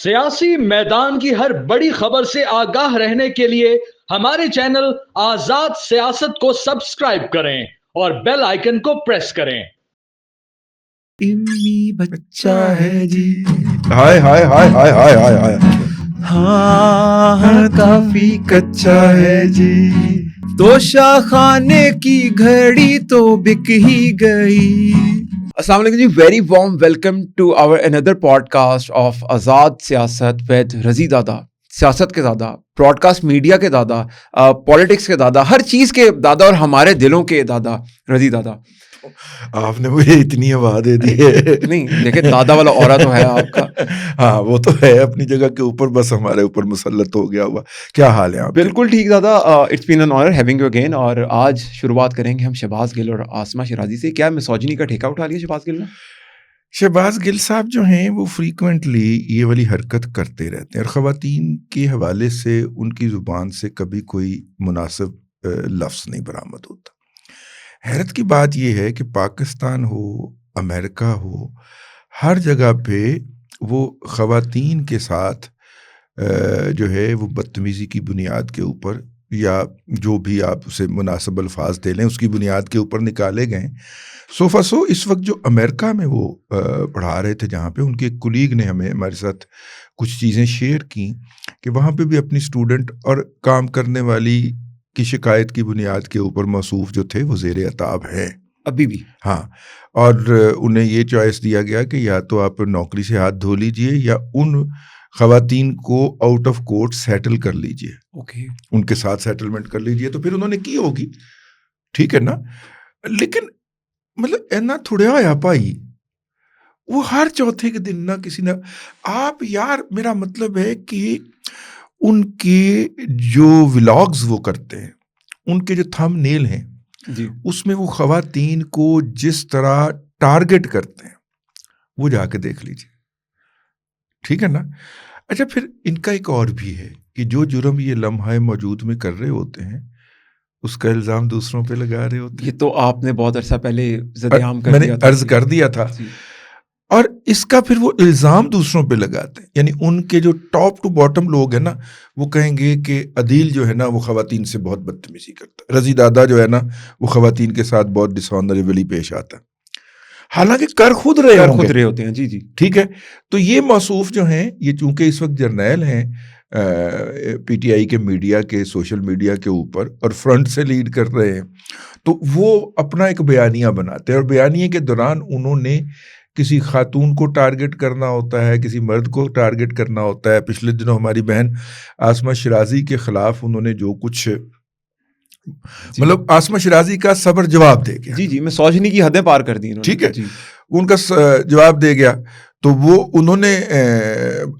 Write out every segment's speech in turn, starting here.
सियासी मैदान की हर बड़ी खबर से आगाह रहने के लिए हमारे चैनल आजाद सियासत को सब्सक्राइब करें और बेल आइकन को प्रेस करें। इम्मी बच्चा है जी। हाय हाय हाय हाय हाय हाय हाय हाँ काफी कच्चा है जी। तो शाखाने की घड़ी तो बिक ही गई। अस्सलाम वालेकुम जी, very warm welcome to our another podcast of Azad Siyasat with रजी दादा। सियासत के दादा, ब्रॉडकास्ट मीडिया के दादा, पॉलिटिक्स के दादा, हर चीज़ के दादा और हमारे दिलों के दादा रजी दादा। आपने मुझे इतनी आवाज दे दी है। नहीं देखिए, दादा वाला ऑरा तो है आपका। हाँ वो तो है अपनी जगह के ऊपर, बस हमारे ऊपर मुसल्लत हो गया हुआ। क्या हाल है आप? बिल्कुल ठीक दादा, it's been an honour having you again. और आज शुरुआत करेंगे हम शहबाज गिल और आसमा शिराजी से। क्या मिसोजिनी का ठेका उठा लिया शहबाज गिल ने? शहबाज गिल साहब जो हैं वो फ्रीक्वेंटली ये वाली हरकत करते रहते हैं और ख़वातीन के हवाले से उनकी ज़ुबान से कभी कोई मुनासिब लफ्ज़ नहीं बरामद होता। हैरत की बात यह है कि पाकिस्तान हो, अमेरिका हो, हर जगह पे वो ख़वातीन के साथ जो है वो बदतमीज़ी की बुनियाद के ऊपर, या जो भी आप उसे मुनासिब अल्फाज दे लें, उसकी बुनियाद के ऊपर निकाले गए। सोफासो इस वक्त जो अमेरिका में वो पढ़ा रहे थे, जहाँ पे उनके एक कुलीग ने हमारे साथ कुछ चीज़ें शेयर की कि वहाँ पे भी अपनी स्टूडेंट और काम करने वाली की शिकायत की बुनियाद के ऊपर मौसूफ जो थे वो ज़ेरे अताब हैं अभी भी। हाँ, और उन्हें ये चॉइस दिया गया कि या तो आप नौकरी से हाथ धो लीजिए या उन ख़वातीन को आउट ऑफ कोर्ट सेटल कर लीजिए। ओके, उनके साथ सेटलमेंट कर लीजिए। तो फिर उन्होंने की होगी, ठीक है ना। लेकिन मतलब ऐना थोड़ा होया भाई, वो हर चौथे के दिन ना किसी ने आप यार, मेरा मतलब है कि उनके जो व्लॉग्स वो करते हैं, उनके जो थंबनेल हैं जी, उसमें वो ख़वातीन को जिस तरह टारगेट करते हैं वो जाके देख लीजिए, ठीक है ना। अच्छा, फिर इनका एक और भी है कि जो जुर्म ये लम्हा मौजूद में कर रहे होते हैं उसका इल्ज़ाम दूसरों पे लगा रहे होते ये हैं। तो आपने बहुत अर्सा पहले ज़द-ए-आम कर मैंने दिया था। अर्ज कर दिया था। जी। और इसका फिर वो इल्ज़ाम दूसरों पे लगाते हैं, यानी उनके जो टॉप टू बॉटम लोग हैं ना, वो कहेंगे कि अदील जो है ना वो ख़वातीन से बहुत बदतमीज़ी करता है, रज़ी दादा जो है ना वो ख़वातीन के साथ बहुत डिसऑनरेबली पेश आता है, हालांकि कर खुद रहे होते हैं। जी जी, ठीक है। तो ये मौसूफ जो हैं, ये चूंकि इस वक्त जर्नैल हैं पीटीआई के मीडिया के, सोशल मीडिया के ऊपर, और फ्रंट से लीड कर रहे हैं, तो वो अपना एक बयानिया बनाते हैं और बयानिए के दौरान उन्होंने किसी खातून को टारगेट करना होता है, किसी मर्द को टारगेट करना होता है। पिछले दिनों हमारी बहन आसमा शिराजी के खिलाफ उन्होंने जो कुछ, मतलब आसमा शिराजी का सबर जवाब दे गया। जी जी, मिसोजिनी की हदें पार कर दी इन्होंने। ठीक है जी। उनका जवाब दे गया, तो वो उन्होंने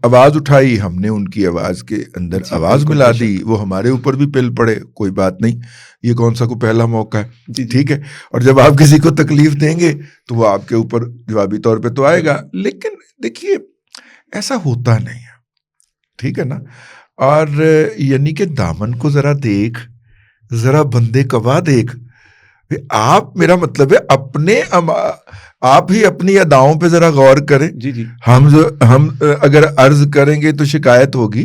आवाज़ उठाई, हमने उनकी आवाज़ के अंदर आवाज़ मिला दी, वो हमारे ऊपर भी पिल पड़े, कोई बात नहीं, ये कौन सा को पहला मौका है, ठीक है। और जब आप किसी को तकलीफ देंगे तो वो आपके ऊपर जवाबी तौर पे तो आएगा, लेकिन देखिए ऐसा होता नहीं है, ठीक है ना। और यानी कि दामन को ज़रा देख, ज़रा बंदे कवा देख। आप, मेरा मतलब है अपने आप ही अपनी अदाओं पे जरा गौर करें। जी जी, हम अगर अर्ज करेंगे तो शिकायत होगी,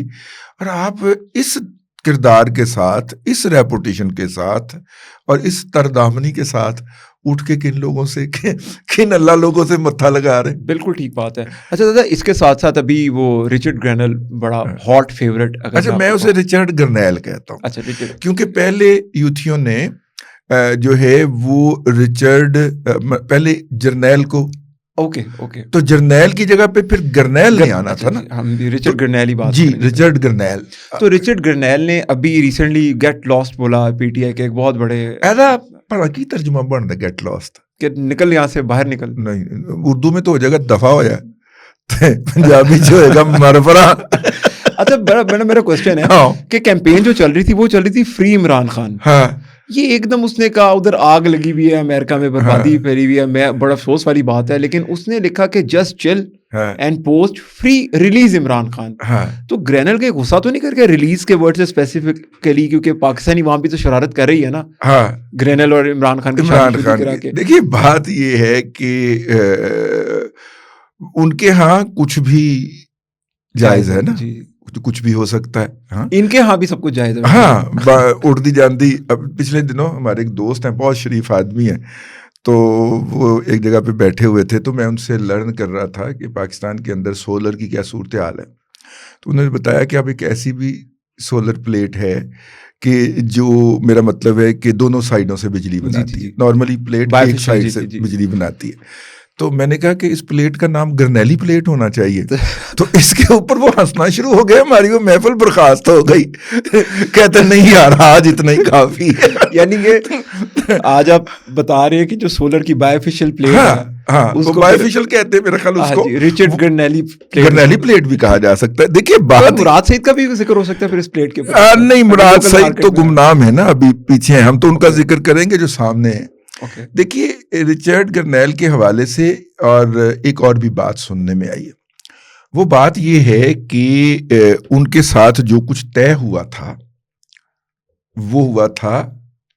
और आप इस किरदार के साथ, इस रेपुटेशन के साथ और इस तरदामनी के साथ उठ के किन लोगों से, किन अल्लाह लोगों से मत्था लगा रहे हैं। बिल्कुल ठीक बात है। अच्छा दादा, इसके साथ साथ अभी वो रिचर्ड ग्रेनल बड़ा हॉट फेवरेट। अच्छा, मैं उसे रिचर्ड ग्रेनेल कहता हूँ। अच्छा, रिचर्ड, क्योंकि पहले यूथियों ने जो है वो रिचर्ड, पहले जर्नैल को, ओके ओके, तो जर्नैल की जगह पे फिर गर्नैल नहीं आना था ना। हम रिचर्ड ग्रेनेल ही बात जी, करेंगे। Richard Grenell. तो रिचर्ड ग्रेनेल ने अभी रिसेंटली गेट लॉस्ट बोला, पीटीआई के एक बहुत बड़े, ऐसा भला की तर्जुमा बन द गेट लॉस्ट, कि निकल यहाँ से बाहर निकल। नहीं, उर्दू में तो हो जाएगा दफा हो जाए, पंजाबी जो होएगा मरफरा। अच्छा, बड़ा मेरा क्वेश्चन है कि कैंपेन जो चल रही थी वो चल रही थी फ्री इमरान खान। हाँ, ये एकदम उसने कहा उधर आग लगी हुई है, अमेरिका में बर्बादी फैली हुई है, मैं बड़ा अफसोस वाली बात है, लेकिन उसने लिखा कि just chill and post free release Imran Khan. तो ग्रेनल के गुस्सा तो नहीं करके रिलीज के वर्ड से स्पेसिफिकली, क्योंकि पाकिस्तानी वहां भी तो शरारत कर रही है ना। ग्रेनल और इमरान खान की देखिए बात ये है कि उनके यहाँ कुछ भी जायज़ है ना, कुछ भी हो सकता है। हाँ, इनके यहाँ भी सब कुछ जायज़ है। हाँ, उड़दी जानदी। अब पिछले दिनों हमारे एक दोस्त हैं, बहुत शरीफ आदमी है, तो वो एक जगह पे बैठे हुए थे, तो मैं उनसे लर्न कर रहा था कि पाकिस्तान के अंदर सोलर की क्या सूरत हाल है। तो उन्होंने बताया कि अब एक ऐसी भी सोलर प्लेट है कि जो, मेरा मतलब है कि दोनों साइडों से बिजली बनाती है। नॉर्मली प्लेट एक साइड से बिजली बनाती है। तो मैंने कहा कि इस प्लेट का नाम गरनैली प्लेट होना चाहिए। तो इसके ऊपर वो हंसना शुरू हो गया, हमारी वो महफिल बर्खास्त हो गई। कहते नहीं यार, आज इतना ही काफी है। यानी कि आज आप बता रहे हैं कि जो सोलर की बायोफिशियल प्लेट है, हाँ, उसको बायोफिशियल कहते हैं मेरा ख्याल, उसको रिचर्ड गरनैली प्लेट भी कहा जा सकता है। देखिए, मुराद सईद का भी जिक्र हो सकता है फिर इस प्लेट के ऊपर। नहीं, मुराद सईद तो गुमनाम है ना, अभी पीछे हैं, हम तो उनका जिक्र करेंगे जो सामने है। देखिए, रिचर्ड गरनैल के हवाले से और एक और भी बात सुनने में आई है। वो बात ये है कि उनके साथ जो कुछ तय हुआ था वो हुआ था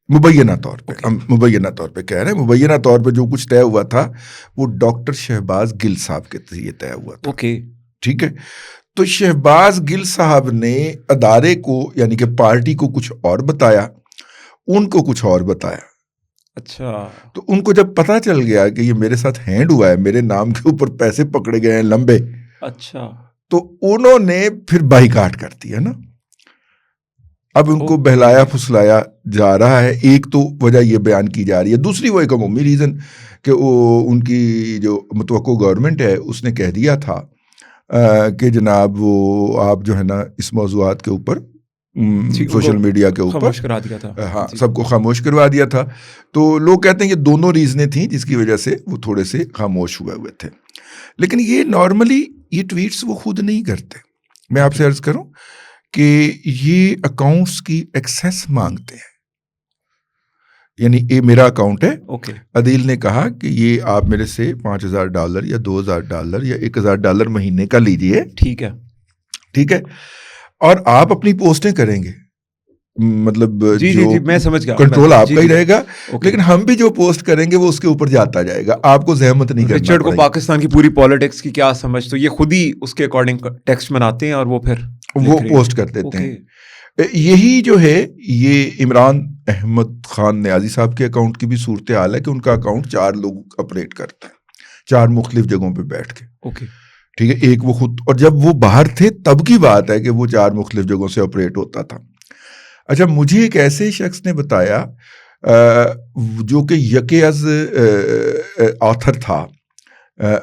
मुबैना तौर पे, हम मुबैना तौर पे कह रहे हैं, मुबैना तौर पे जो कुछ तय हुआ था वो डॉक्टर शहबाज गिल साहब के जरिए तय हुआ था। ठीक है। तो शहबाज गिल साहब ने अदारे को, यानी कि पार्टी को कुछ और बताया, उनको कुछ और बताया। अच्छा। तो उनको जब पता चल गया कि ये मेरे साथ हैंड हुआ है, मेरे नाम के ऊपर पैसे पकड़े गए हैं लंबे, अच्छा, तो उन्होंने फिर बाइकाट कर दिया ना। अब उनको बहलाया फुसलाया जा रहा है। एक तो वजह ये बयान की जा रही है, दूसरी वो एक अमूमी रीज़न कि वो उनकी जो मुतवक्को गवर्नमेंट है उसने कह दिया था कि जनाब वो आप जो है ना इस मौज़ूआत के ऊपर सोशल मीडिया के ऊपर खामोश करा दिया था। हाँ, सबको खामोश करवा दिया था। तो लोग कहते हैं ये दोनों रीज़नें थी जिसकी वजह से वो थोड़े से खामोश हुए थे। लेकिन ये नॉर्मली ये ट्वीट्स वो खुद नहीं करते। मैं आपसे अर्ज करूं कि ये अकाउंट्स की एक्सेस मांगते हैं। यानी ये मेरा अकाउंट है, अदील ने कहा कि ये आप मेरे से $5,000 या $2,000 या $1,000 महीने का लीजिए। ठीक है, ठीक है, और आप अपनी पोस्टें करेंगे, मतलब जी, जो जी, मैं समझ गया, कंट्रोल आपका ही रहेगा। लेकिन हम भी जो पोस्ट करेंगे वो उसके ऊपर जाता जाएगा, आपको जहमत नहीं करना। रिचर्ड को पाकिस्तान की पूरी पॉलिटिक्स की क्या समझ, तो ये खुद ही उसके अकॉर्डिंग टेक्स्ट बनाते हैं और वो फिर वो पोस्ट कर देते हैं। यही जो है ये इमरान अहमद खान न्याजी साहब के अकाउंट की भी सूरत हाल है कि उनका अकाउंट 4 लोग ऑपरेट करते हैं, 4 मुख्तलिफ जगहों पे बैठ के। ठीक है, एक वो खुद, और जब वो बाहर थे तब की बात है कि वो 4 मुख्तलिफ जगहों से ऑपरेट होता था। अच्छा, मुझे एक ऐसे शख्स ने बताया जो कि यके-अज़ ऑथर था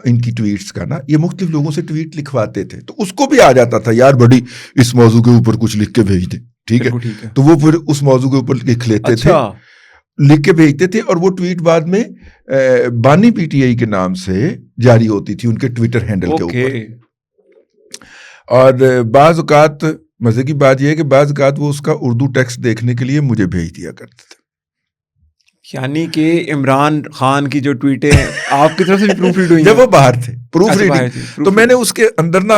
इनकी ट्वीट्स का ना, ये मुख्तलिफ लोगों से ट्वीट लिखवाते थे, तो उसको भी आ जाता था यार बड़ी इस मौजू के ऊपर कुछ लिख के भेज दे। ठीक है, तो वो फिर उस मौजू के ऊपर लिख लेते थे, लिख के भेजते थे, और वो ट्वीट बाद में बानी पीटीआई के नाम से जारी होती थी उनके ट्विटर हैंडल के ऊपर। और बाज़ औक़ात मजे की बात यह है कि बाज़ औक़ात वो उसका उर्दू टेक्स्ट देखने के लिए मुझे भेज दिया करते थे। यानी कि इमरान खान की जो ट्वीटें आपकी तरफ से भी प्रूफ रीड हुई जब वो बाहर थे, प्रूफ रीडिंग, तो मैंने उसके अंदर ना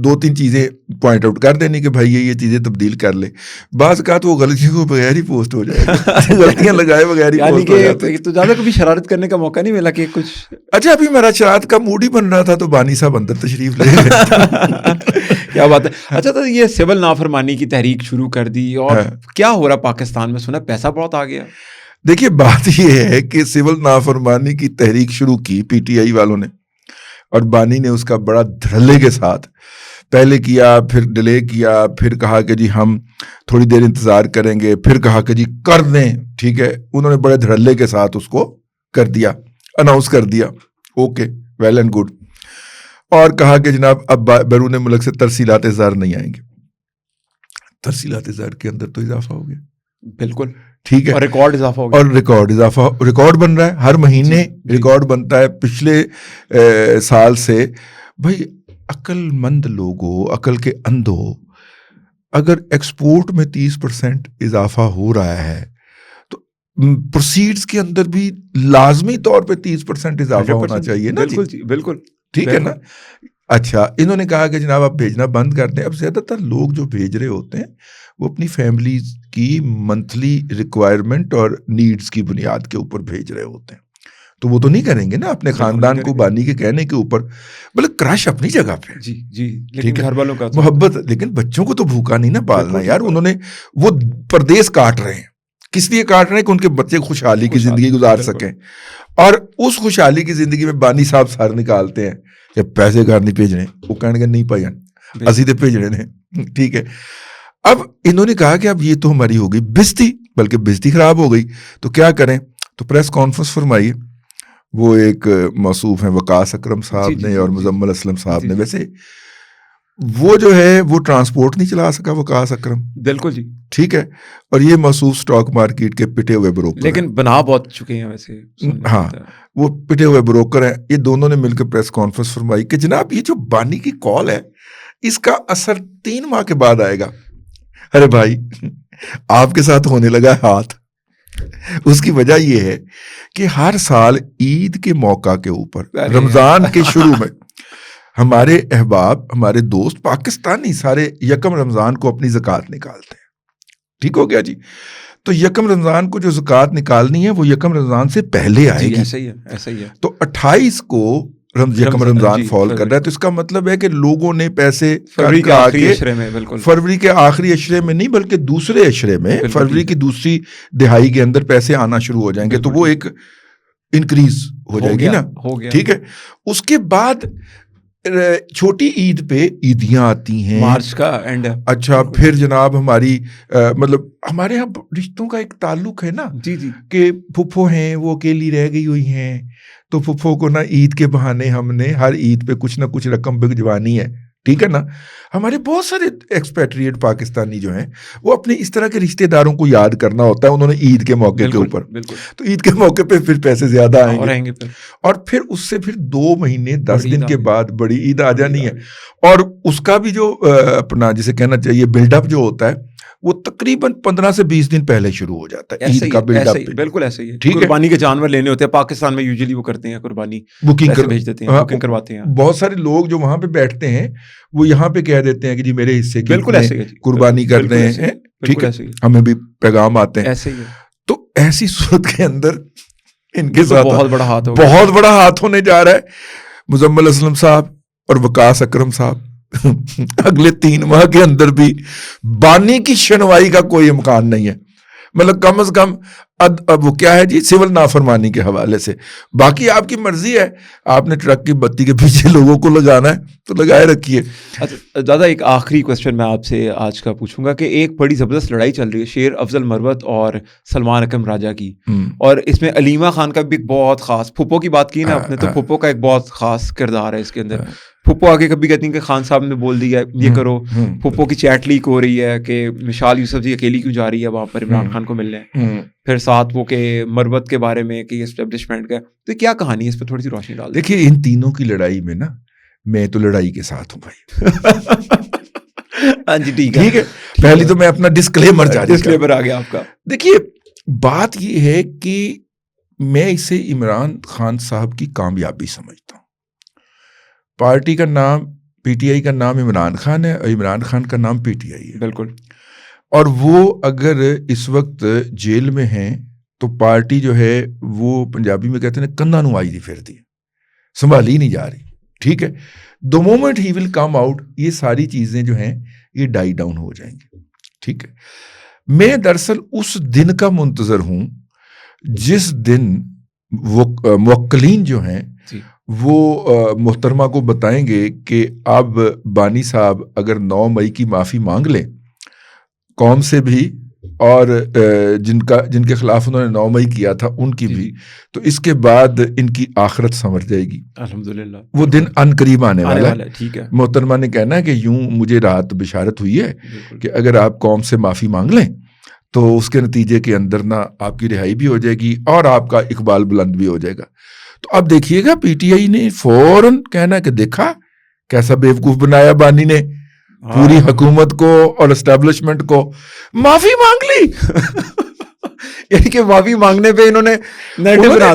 2-3 चीजें पॉइंट आउट कर देनी कि भाई ये चीजें तब्दील कर ले। बाज़ का तो वो गलतियों को बगैर ही पोस्ट हो जाएगा, गलतियां लगाए बगैर ही पोस्ट हो जाते हैं। तो ज्यादा कभी शरारत करने का मौका नहीं मिला कि कुछ? अच्छा, अभी मेरा शरारत का मूड ही बन रहा था तो बानी साहब अंदर तशरीफ ले गए। क्या बात है। अच्छा, तो ये सिविल नाफरमानी की तहरीक शुरू कर दी, और क्या हो रहा पाकिस्तान में? सुना पैसा बहुत आ गया। देखिए, बात यह है कि सिविल नाफरमानी की तहरीक शुरू की पीटीआई वालों ने, और बानी ने उसका बड़ा धड़ल्ले के साथ पहले किया, फिर डिले किया, फिर कहा कि जी हम थोड़ी देर इंतजार करेंगे, फिर कहा कि जी कर दें। ठीक है, उन्होंने बड़े धड़ल्ले के साथ उसको कर दिया, अनाउंस कर दिया, ओके वेल एंड गुड, और कहा कि जनाब अब बैरून मुल्क से तरसीलात ज़र नहीं आएंगे। तरसीलात ज़र के अंदर तो इजाफा हो गया, बिल्कुल ठीक है, और रिकॉर्ड इजाफा हो गया, और रिकॉर्ड बन रहा है, हर महीने रिकॉर्ड बनता है पिछले साल से। भाई अक्लमंद लोगों, अकल के अंधों, अगर एक्सपोर्ट में 30% इजाफा हो रहा है तो प्रोसीड्स के अंदर भी लाजमी तौर पे 30% इजाफा होना चाहिए ना। बिल्कुल जी, बिल्कुल, ठीक है ना। अच्छा, इन्होंने कहा कि जनाब आप भेजना बंद कर दें। अब ज्यादातर लोग जो भेज रहे होते हैं वो अपनी फैमिली की मंथली रिक्वायरमेंट और नीड्स की बुनियाद के ऊपर भेज रहे होते हैं, तो वो तो नहीं करेंगे ना अपने खानदान को बानी के कहने के ऊपर, मतलब क्रश अपनी जगह पे जी जी, लेकिन घर वालों का मोहब्बत, लेकिन बच्चों को तो भूखा नहीं ना पालना यार। उन्होंने वो परदेश काट रहे हैं, किस लिए काट रहे हैं कि उनके बच्चे खुशहाली की जिंदगी गुजार सकें, और उस खुशहाली की जिंदगी में बानी साहब सर निकालते हैं कि पैसे घर नहीं भेजने, वो कहने नहीं भाई असी तो भेजने ने, ठीक है। अब इन्होंने कहा कि अब ये तो हमारी हो गई बेइज्जती, बल्कि बेइज्जती खराब हो गई, तो क्या करें, तो प्रेस कॉन्फ्रेंस फरमाई। वो एक मौसूफ हैं वकास अकरम साहब ने और मुजम्मल असलम साहब ने। वैसे वो जो है वो ट्रांसपोर्ट नहीं चला सका वकास अकरम, बिल्कुल जी, ठीक है, और ये मौसूफ स्टॉक मार्केट के पिटे हुए ब्रोकर, लेकिन बना बहुत चुके हैं वैसे। हाँ, वो पिटे हुए ब्रोकर हैं। ये दोनों ने मिलकर प्रेस कॉन्फ्रेंस फरमाई कि जनाब ये जो बानी की कॉल है इसका असर 3 माह के बाद आएगा। अरे भाई आपके साथ होने लगा हाथ। उसकी वजह यह है कि हर साल ईद के मौका के ऊपर, रमजान के शुरू में हमारे अहबाब, हमारे दोस्त पाकिस्तानी सारे यकम रमजान को अपनी ज़कात निकालते हैं, ठीक हो गया जी। तो यकम रमजान को जो ज़कात निकालनी है वो यकम रमजान से पहले आएगी। ऐसा ही है, ऐसा ही है। तो 28 को यकम रमजान फॉल कर रहा है, तो इसका मतलब है कि लोगों ने पैसे फरवरी के आखिरी अशरे में, बिल्कुल फरवरी के आखिरी अशरे में नहीं बल्कि दूसरे अशरे में, फरवरी की दूसरी दिहाई के अंदर पैसे आना शुरू हो जाएंगे, तो वो एक इंक्रीज हो जाएगी ना, हो गया, ठीक है। उसके बाद छोटी ईद पे ईदियां आती हैं, मार्च का एंड। अच्छा, फिर जनाब हमारी मतलब हमारे यहाँ रिश्तों का एक ताल्लुक है ना जी जी, कि फुफ्फो हैं वो अकेली रह गई हुई हैं, तो फुफ्फो को ना ईद के बहाने हमने हर ईद पे कुछ ना कुछ रकम भिजवानी है, ठीक है ना। हमारे बहुत सारे एक्सपेट्रिएट पाकिस्तानी जो हैं वो अपने इस तरह के रिश्तेदारों को याद करना होता है, उन्होंने ईद के मौके के ऊपर, तो ईद के मौके पे फिर पैसे ज्यादा आएंगे और फिर उससे फिर 2 महीने 10 दिन के बाद बड़ी ईद आ जानी है, और उसका भी जो अपना जिसे कहना चाहिए बिल्डअप जो होता है वो तकरीबन 15 से 20 दिन पहले शुरू हो जाता है ईद का बिल्डअप। बिल्कुल ऐसे ही है, ठीक है। कुर्बानी के जानवर लेने होते हैं पाकिस्तान में, यूजुअली वो करते हैं कुर्बानी, बुकिंग भेज देते हैं, बुकिंग करवाते हैं। बहुत सारे लोग जो वहां पे बैठते हैं वो यहाँ पे कह देते हैं कि जी मेरे हिस्से की बिल्कुल ऐसे कुर्बानी कर रहे हैं, ठीक है, हमें भी पैगाम आते हैं, ऐसे ही है। तो ऐसी सूरत के अंदर इनके साथ बहुत बड़ा हाथ बहुत बड़ा हाथ होने जा रहा है। मुजम्मल असलम साहब और वकास अकरम साहब अगले 3 माह के अंदर भी बानी की सुनवाई का कोई इम्कान नहीं है, मतलब कम से कम अब वो क्या है जी, सिविल नाफरमानी के हवाले से। बाकी आपकी मर्जी है, आपने ट्रक की बत्ती के पीछे लोगों को लगाना है तो लगाए रखिए। अच्छा दादा, एक आखिरी क्वेश्चन मैं आपसे आज का पूछूंगा कि एक बड़ी जबरदस्त लड़ाई चल रही है शेर अफजल मरवत और सलमान अकरम राजा की, और इसमें अलीमा खान का भी एक बहुत खास, फुप्पो की बात की ना आपने, तो फुप्पो का एक बहुत खास किरदार है इसके अंदर। फुप्पो आगे कभी कहती हैं कि खान साहब ने बोल दिया ये करो, फुप्पो की चैट लीक हो रही है कि मिशाल यूसुफ जी अकेली क्यों जा रही है वहां पर इमरान खान को मिलने, फिर साथ वो के मरवत के बारे में कि एस्टेब्लिशमेंट का, तो क्या कहानी है, इस पर थोड़ी सी रोशनी डाल। देखिए इन तीनों की लड़ाई में ना मैं तो लड़ाई के साथ हूँ भाई। हाँ जी, ठीक है। पहली तो मैं अपना डिस्क्लेमर आ गया आपका। देखिए बात ये है कि मैं इसे इमरान खान साहब की कामयाबी समझता हूँ। पार्टी का नाम पीटीआई का नाम इमरान खान है और इमरान खान का नाम पीटीआई है, बिल्कुल। और वो अगर इस वक्त जेल में हैं तो पार्टी जो है वो पंजाबी में कहते हैं कंधा नू आई दी फिरती है, संभाली नहीं जा रही, ठीक है। The moment he will come out ये सारी चीजें जो हैं ये डाई डाउन हो जाएंगी, ठीक है। मैं दरअसल उस दिन का मुंतजर हूं जिस दिन वो मुवक्किलीन जो हैं वो मोहतरमा को बताएंगे कि अब बानी साहब अगर 9 मई की माफ़ी मांग लें कौम से भी और जिनके खिलाफ उन्होंने 9 मई किया था उनकी भी, तो इसके बाद इनकी आखिरत संवर जाएगी अल्हम्दुलिल्लाह। वो दिन अनकरीब आने वाला है, ठीक है। मोहतरमा ने कहना है कि यूं मुझे रात बिशारत हुई है कि अगर आप कौम से माफ़ी मांग लें तो उसके नतीजे के अंदर ना आपकी रिहाई भी हो जाएगी और आपका इकबाल बुलंद भी हो जाएगा। तो अब देखिएगा पीटीआई ने फौरन कहना कि देखा कैसा बेवकूफ बनाया बानी ने पूरी हुकूमत को और एस्टेब्लिशमेंट को, माफी मांग ली। यानी कि माफी मांगने पे इन्होंने नैरेटिव बना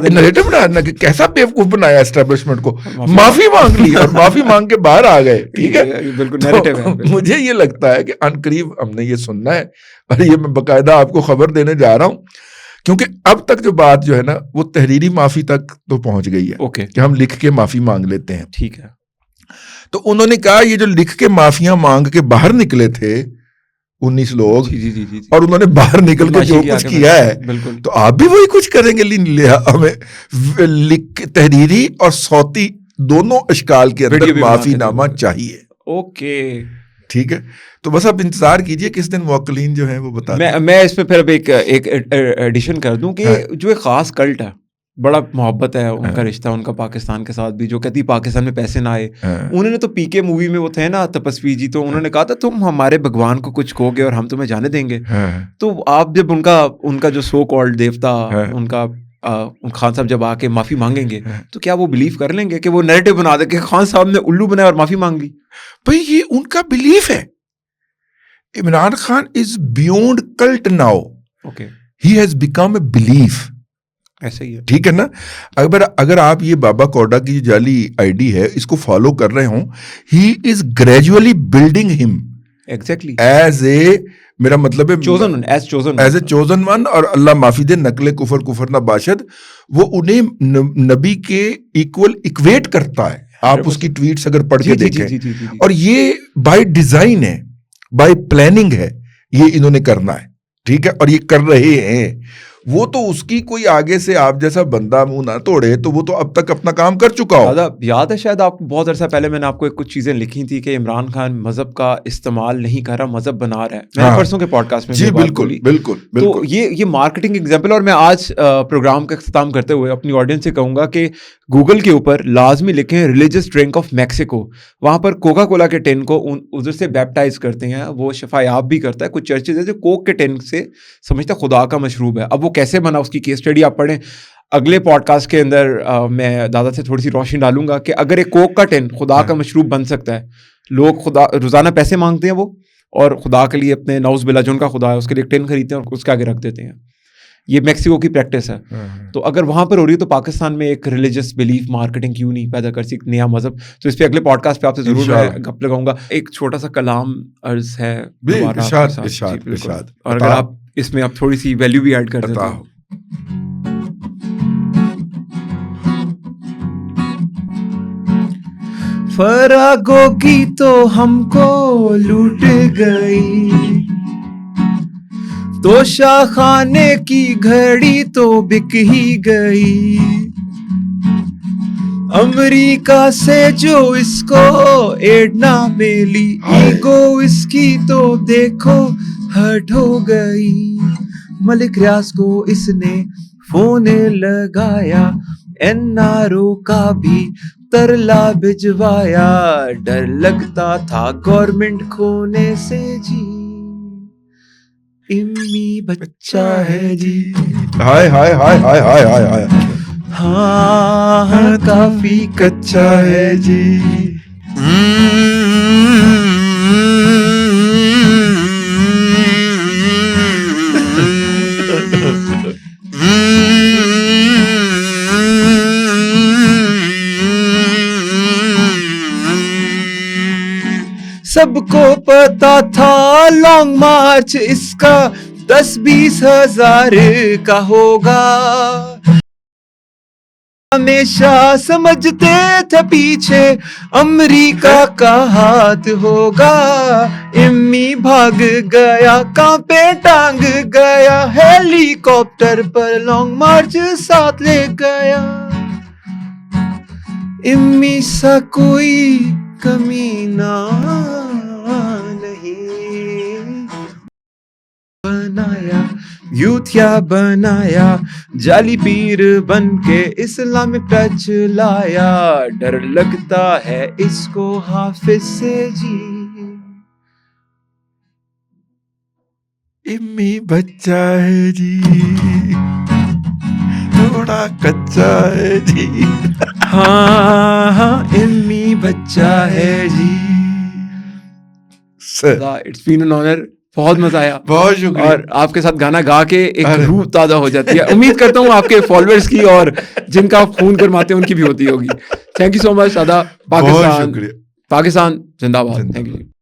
देना कि कैसा बेवकूफ बनाया एस्टेब्लिशमेंट को, माफी मांग ली और माफी मांग के बाहर आ गए, ठीक है। बिल्कुल नैरेटिव है। मुझे ये लगता है कि अनकरीब हमने ये सुनना है और ये मैं बाकायदा आपको खबर देने जा रहा हूं क्योंकि अब तक जो बात जो है ना वो तहरीरी माफी तक तो पहुंच गई है कि हम लिख के माफी मांग लेते हैं, ठीक है। तो उन्होंने कहा ये जो लिख के माफियां मांग के बाहर निकले थे 19 लोग, जी। और उन्होंने बाहर निकल के जो कुछ किया है, तो आप भी वही कुछ करेंगे। हमें तहरीरी और सौती दोनों अशकाल के अंदर माफीनामा चाहिए। ओके, ठीक है। तो बस आप इंतजार कीजिए किस दिन मुवक्किलीन जो है वो बता। मैं इस पे फिर अब एक एडिशन कर दूं कि जो एक खास कल्ट है, बड़ा मोहब्बत है उनका रिश्ता उनका पाकिस्तान के साथ भी, जो कहती पाकिस्तान में पैसे ना आए। उन्होंने तो पीके मूवी में वो थे ना तपस्वी जी, तो उन्होंने कहा था तुम हमारे भगवान को कुछ कहोगे और हम तुम्हें जाने देंगे। तो आप जब उनका जो सो कॉल्ड देवता उनका खान साहब जब आके माफी मांगेंगे तो क्या वो बिलीव कर लेंगे कि वो नैरेटिव बना दे कि खान साहब ने उल्लू बनाया और माफी मांग ली? भाई ये उनका बिलीफ है। Imran Khan is beyond cult now, okay, he has become a belief. ऐसा ही है, ठीक है ना। अगर आप ये बाबा कौड़ा की जाली आईडी है इसको फॉलो कर रहे हो, he is gradually building him exactly as a, मेरा मतलब है एज ए चोजन वन, और अल्लाह माफी दे नकले कुफर ना बाशद, वो उन्हें नबी के इक्वल इक्वेट करता है। आप उसकी ट्वीट्स अगर पढ़ के देखें, और ये बाय डिजाइन है, बाय प्लानिंग है, ये इन्होंने करना है, ठीक है, और ये कर रहे हैं। वो तो उसकी कोई आगे से आप जैसा बंदा मुंह ना तोड़े, तो वो तो अब तक अपना काम कर चुका हो। याद है शायद आपको बहुत अरसा पहले मैंने आपको कुछ चीजें लिखी थी कि इमरान खान मजहब का इस्तेमाल नहीं कर रहा, मजहब बना रहा है। मैंने परसों के पॉडकास्ट में जी बिल्कुल। तो ये मार्केटिंग एग्जाम्पल। और मैं आज प्रोग्राम का इख्तिताम करते हुए अपनी ऑडियंस से कहूंगा कि गूगल के ऊपर लाजमी लिखें रिलीजियस ड्रिंक ऑफ मैक्सिको। वहां पर कोका कोला के टिन को उधर से बैप्टाइज करते हैं, वो शफायाब भी करता है। कुछ चर्चेज है जो कोक के टिन से समझता खुदा का मशरूब है। अब वो कैसे बना उसकी केस स्टडी आप पढ़ें। अगले पॉडकास्ट के अंदर मैं दादा से थोड़ी सी रोशनी डालूंगा कि अगर एक कोक का टिन खुदा का मशरूब बन सकता है, लोग खुदा रोजाना पैसे मांगते हैं वो, और खुदा के लिए अपने नौज बिला जो उनका खुदा है उसके लिए टिन खरीदते हैं और उसके आगे रख देते हैं। ये मैक्सिको की प्रैक्टिस है। तो अगर वहां पर हो रही है तो पाकिस्तान में एक रिलीजियस बिलीफ मार्केटिंग क्यों नहीं पैदा कर सकती, नया मजहब। तो इस पे अगले पॉडकास्ट पे आपसे जरूर मैं गप लगाऊंगा। एक छोटा सा कलाम अर्ज है और अगर आप इसमें आप थोड़ी सी वैल्यू भी ऐड कर देते हो। फरागों की तो हमको लूट गई, तो शाहखाने की घड़ी तो बिक ही गई। अमेरिका से जो इसको एड ना मिली, ईगो इसकी तो देखो हट हो गई। मलिक रियाज को इसने फोन लगाया, एनआरओ का भी तरला भिजवाया। डर लगता था गवर्नमेंट खोने से जी, इम्मी बच्चा है जी। हाय हाय हाय हाय हाय हाय हाय। हाँ काफी कच्चा है जी। सबको पता था लॉन्ग मार्च इसका 10-20 हजार का होगा। हमेशा समझते थे पीछे अमेरिका का हाथ होगा। इम्मी भाग गया, कांपे टांग गया, हेलीकॉप्टर पर लॉन्ग मार्च साथ ले गया। इम्मी सा कोई कमीना नहीं बनाया, यूथिया बनाया, जाली पीर बन के इस्लामिक टच लाया। डर लगता है इसको हाफिज से जी, इम्मी बच्चा है जी, थोड़ा कच्चा है जी। हाँ इम्मी बच्चा है जी। इट्स बीन एन ऑनर, बहुत मजा आया, बहुत शुक्रिया। और आपके साथ गाना गा के एक रूह ताजा हो जाती है। उम्मीद करता हूँ आपके फॉलोअर्स की और जिनका आप खून करवाते हैं उनकी भी होती होगी। थैंक यू सो मच दादा। पाकिस्तान जिंदाबाद। Thank you.